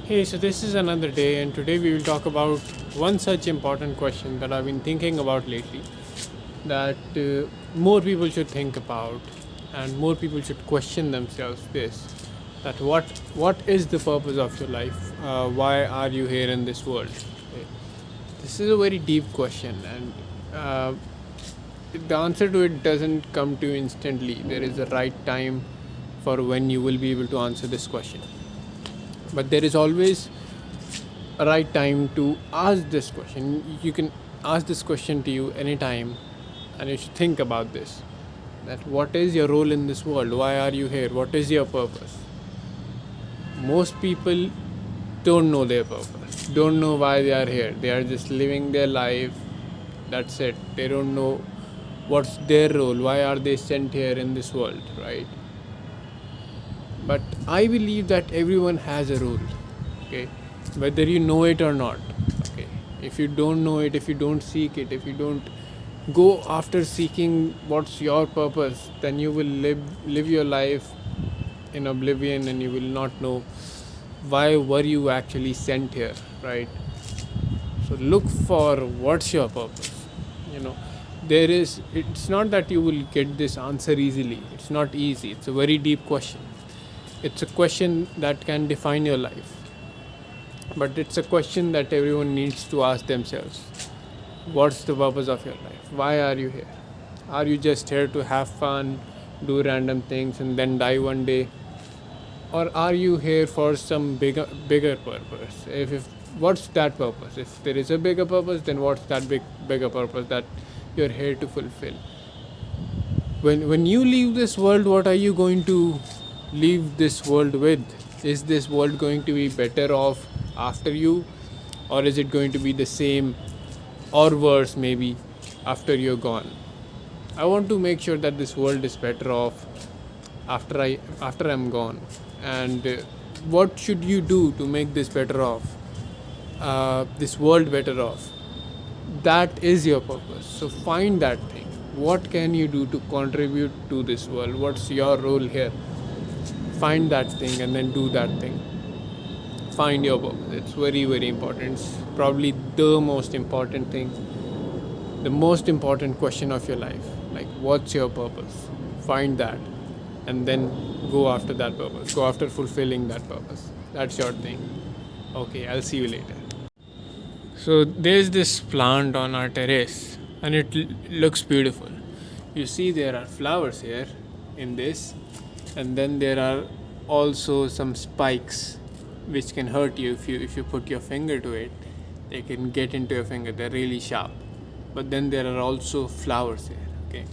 Hey, so this is another day, and today we will talk about one such important question that I've been thinking about lately that more people should think about, and more people should question themselves this that what is the purpose of your life? Why are you here in this world? Okay. This is a very deep question, and the answer to it doesn't come to you instantly. There is a right time for when you will be able to answer this question, but there is always a right time to ask this question. You can ask this question to you anytime, and you should think about this. That what is your role in this world? Why are you here? What is your purpose? Most people don't know their purpose, don't know why they are here. They are just living their life. That's it. They don't know what's their role, why are they sent here in this world, right? But I believe that everyone has a role, okay, whether you know it or not. Okay, if you don't know it, if you don't seek it, if you don't go after seeking what's your purpose, then you will live your life in oblivion, and you will not know why were you actually sent here, right? So look for what's your purpose. you know it's not that you will get this answer easily. It's not easy. It's a very deep question. It's a question that can define your life, but it's a question that everyone needs to ask themselves. What's the purpose of your life? Why are you here? Are you just here to have fun, do random things, and then die one day? Or are you here for some bigger purpose? If what's that purpose? If there is a bigger purpose, then what's that bigger purpose that you're here to fulfill? When you leave this world, what are you going to leave this world with? Is this world going to be better off after you, or is it going to be the same or worse maybe after you're gone? I want to make sure that this world is better off after I'm gone. And what should you do to make this better off, this world better off? That is your purpose. So find that thing. What can you do to contribute to this world? What's your role here? Find that thing and then do that thing. Find your purpose. It's very, very important. It's probably the most important thing, the most important question of your life. Like, what's your purpose? Find that, and then go after that purpose. Go after fulfilling that purpose. That's your thing. Okay, I'll see you later. So there's this plant on our terrace, and it looks beautiful. You see, there are flowers here in this, and then there are also some spikes which can hurt you if you put your finger to it. They can get into your finger. They're really sharp. But then there are also flowers here. Okay,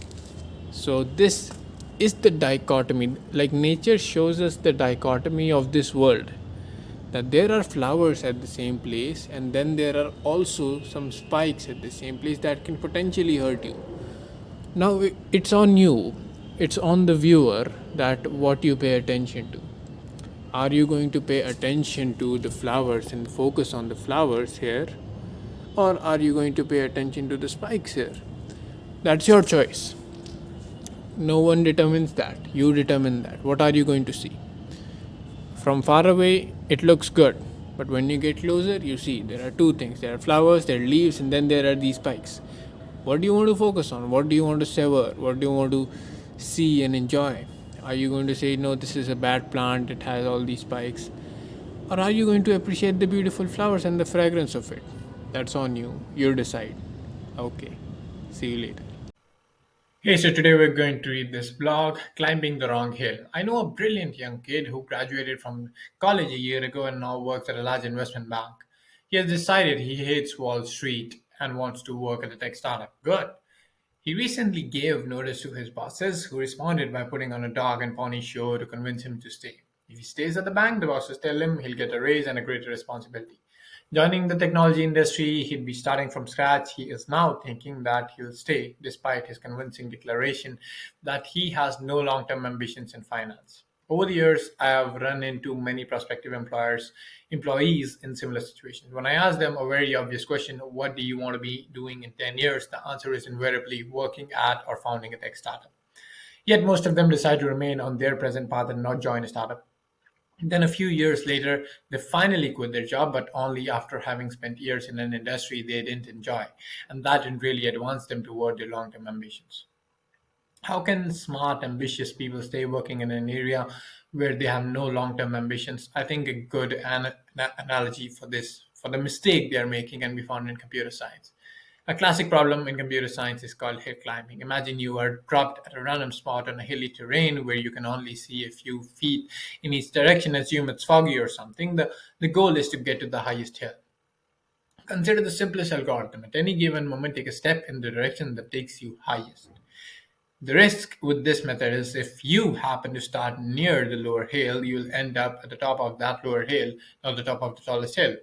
so this is the dichotomy. Like nature shows us the dichotomy of this world, that there are flowers at the same place, and then there are also some spikes at the same place that can potentially hurt you. Now it's on you, it's on the viewer, that what you pay attention to. Are you going to pay attention to the flowers and focus on the flowers here, or are you going to pay attention to the spikes here? That's your choice. No one determines that. You determine that. What are you going to see? From far away, it looks good, but when you get closer, you see there are two things: there are flowers, there are leaves, and then there are these spikes. What do you want to focus on? What do you want to savor? What do you want to see and enjoy? Are you going to say, no, this is a bad plant, it has all these spikes? Or are you going to appreciate the beautiful flowers and the fragrance of it? That's on you. You decide. Okay. See you later. Hey, so today we're going to read this blog, Climbing the Wrong Hill. I know a brilliant young kid who graduated from college a year ago and now works at a large investment bank. He has decided he hates Wall Street and wants to work at a tech startup. Good. He recently gave notice to his bosses, who responded by putting on a dog and pony show to convince him to stay. If he stays at the bank, the bosses tell him he'll get a raise and a greater responsibility. Joining the technology industry, he'd be starting from scratch. He is now thinking that he'll stay, despite his convincing declaration that he has no long term ambitions in finance. Over the years, I have run into many prospective employees in similar situations. When I ask them a very obvious question, what do you want to be doing in 10 years? The answer is invariably working at or founding a tech startup. Yet most of them decide to remain on their present path and not join a startup. Then a few years later, they finally quit their job, but only after having spent years in an industry they didn't enjoy, and that didn't really advance them toward their long term ambitions. How can smart, ambitious people stay working in an area where they have no long term ambitions? I think a good analogy for this, for the mistake they are making, can be found in computer science. A classic problem in computer science is called hill climbing. Imagine you are dropped at a random spot on a hilly terrain where you can only see a few feet in each direction. Assume it's foggy or something. The goal is to get to the highest hill. Consider the simplest algorithm. At any given moment, take a step in the direction that takes you highest. The risk with this method is if you happen to start near the lower hill, you'll end up at the top of that lower hill, not the top of the tallest hill.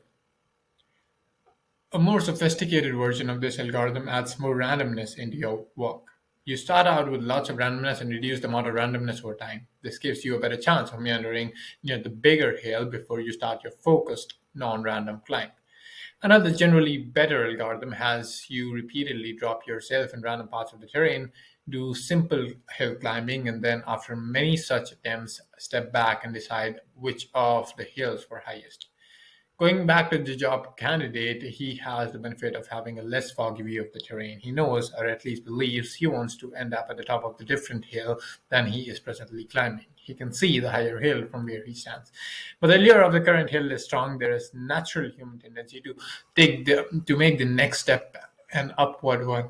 A more sophisticated version of this algorithm adds more randomness into your work. You start out with lots of randomness and reduce the amount of randomness over time. This gives you a better chance of meandering near the bigger hill before you start your focused, non random climb. Another generally better algorithm has you repeatedly drop yourself in random parts of the terrain, do simple hill climbing, and then, after many such attempts, step back and decide which of the hills were highest. Going back to the job candidate, he has the benefit of having a less foggy view of the terrain. He knows, or at least believes, he wants to end up at the top of the different hill than he is presently climbing. He can see the higher hill from where he stands. But the allure of the current hill is strong. There is natural human tendency to make the next step an upward one.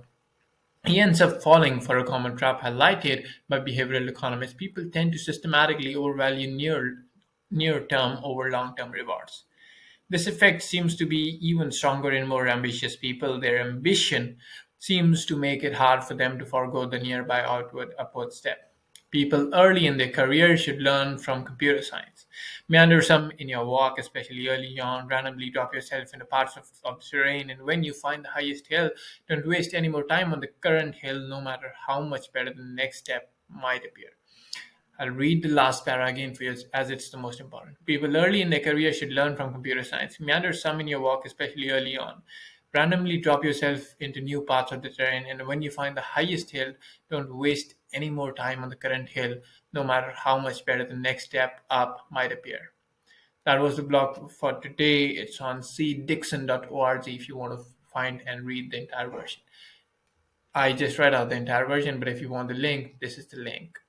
He ends up falling for a common trap highlighted by behavioral economists. People tend to systematically overvalue near term over long term rewards. This effect seems to be even stronger in more ambitious people. Their ambition seems to make it hard for them to forego the nearby upward step. People early in their career should learn from computer science. Meander some in your walk, especially early on. Randomly drop yourself into parts of the terrain, and when you find the highest hill, don't waste any more time on the current hill, no matter how much better the next step might appear. I'll read the last para again for you as it's the most important. People early in their career should learn from computer science. Meander some in your walk, especially early on. Randomly drop yourself into new parts of the terrain, and when you find the highest hill, don't waste any more time on the current hill, no matter how much better the next step up might appear. That was the blog for today. It's on cdixon.org if you want to find and read the entire version. I just read out the entire version, but if you want the link, this is the link.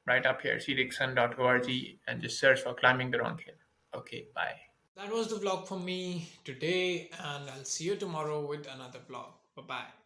Right up here, cdixon.org, and just search for climbing the wrong hill. Okay, bye. That was the vlog for me today, and I'll see you tomorrow with another vlog. Bye bye.